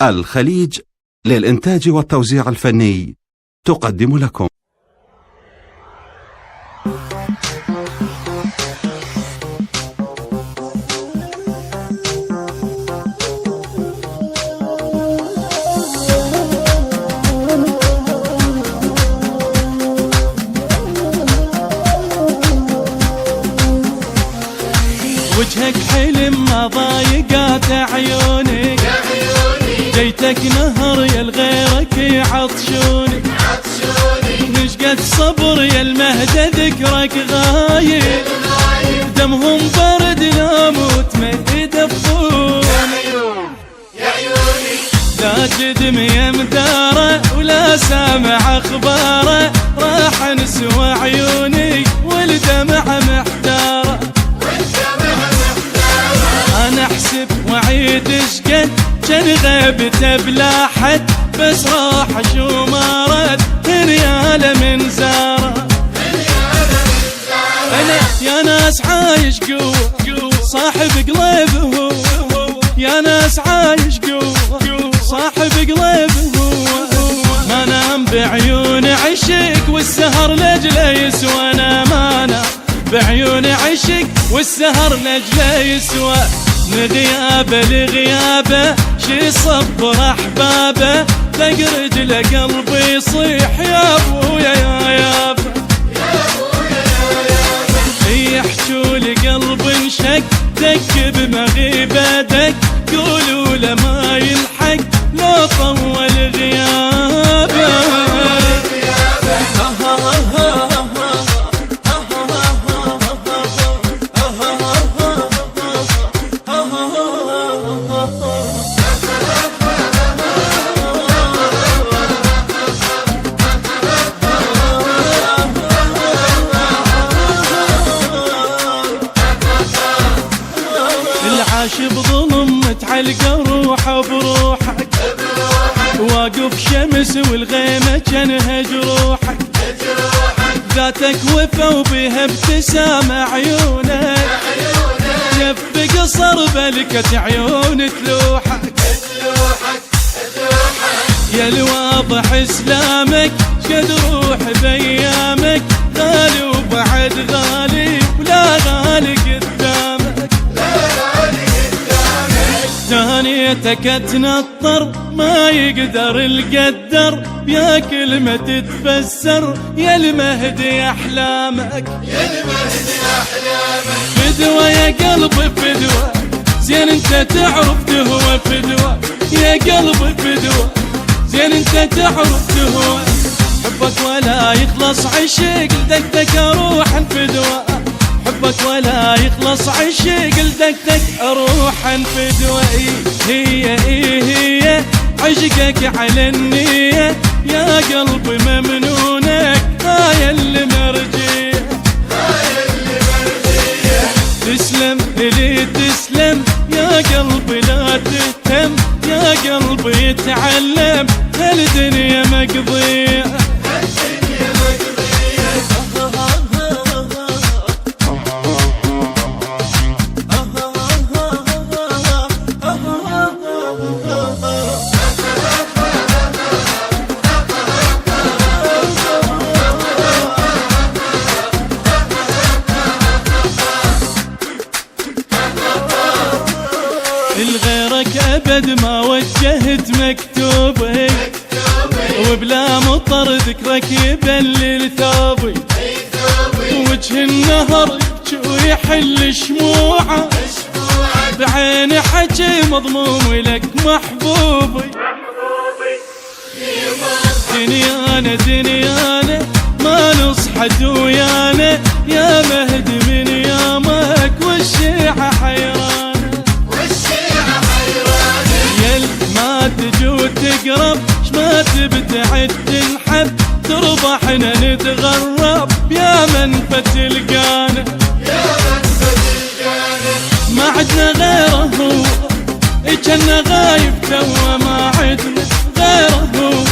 الخليج للإنتاج والتوزيع الفني تقدم لكم. وجهك حلم ما ضايقات عيوني، جيتك نهر يا الغيرك يعطشوني، نشقت صبر يا المهدى ذكرك غايب، دمهم برد لا موت ما يدفون يا عيوني، لا جدم يا مداره ولا سامع اخباره، راح نسوى عيوني والدمع محتاره، انا احسب وعيد شقد كان غيبته بلا حد، بس راح شو ما رد رياله من زاره، انا يا ناس عايش قوه صاحب قلب هو، يا ناس عايش قوه صاحب قلب هو، ما نام بعيون عشق والسهر لاجله يسوى، انا ما نام بعيون عشق والسهر لاجله يسوى، من غيابه لغيابه شي صبر احبابه، دق رجله قلبي يصيح يا ابويا يا يابا، يحجوا لي قلب انشق دق بمغيبه دق، قولوا له ما يلحق لو طول غيابه. عاش بظلم متعلقه روحه بروحك، واقف شمس والغيمه كانها جروحك، ذاتك وفا وبيها ابتسامه عيونك، جف قصر بلكة عيون تلوحك، يا الواضح اسلامك قد روح بايامك، غالي وبعد غالي ولا غالي قدامك، ثانيتك تنطر ما يقدر القدر، يا كلمة تتفسر يا المهدي احلامك، يا المهدي احلامك، فدوى يا قلبي فدوى، زين انت تعرف تهوى فدوى، يا قلبي فدوى، زين انت تعرف تهوى، حبك ولا يخلص عشق لدقدق اروح فدوى، حبك ولا يخلص عشق لدقدق اروح انفدوى، هي عشقك على النية، يا قلبي ممنونك هاي اللي مرجية، تسلم لي تسلم يا قلبي لا تهتم، يا قلبي يتعلم هالدنيا مقضية. لغيرك أبد ما وجهت مكتوبي، وبلا مطر ذكرك يبلل ثوبي، وجه النهر يبكي ويحل شموعه، بعيني حكي مضموم لك محبوبي، دنيانا ما نصحت ويانا، يا مهدي من يامك والشيعة حيرانة، ما تجي وتقرب ما تبتعد تنحب، ترضحنا نتغرب يا منفة القانا، ما عدنا غيره هو كنا غايب توا، ما عدنا غيره هو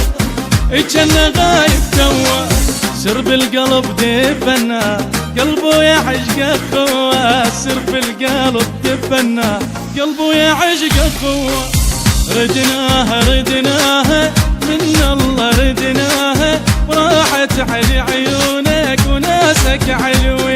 كنا غايب توا، سر بالقلب دفنا قلبه يعشق اخوه، سر بالقلب دفنا قلبه يعشق اخوه، ردناها من الله ردناها، وراحت على عيونك وناسك علونك.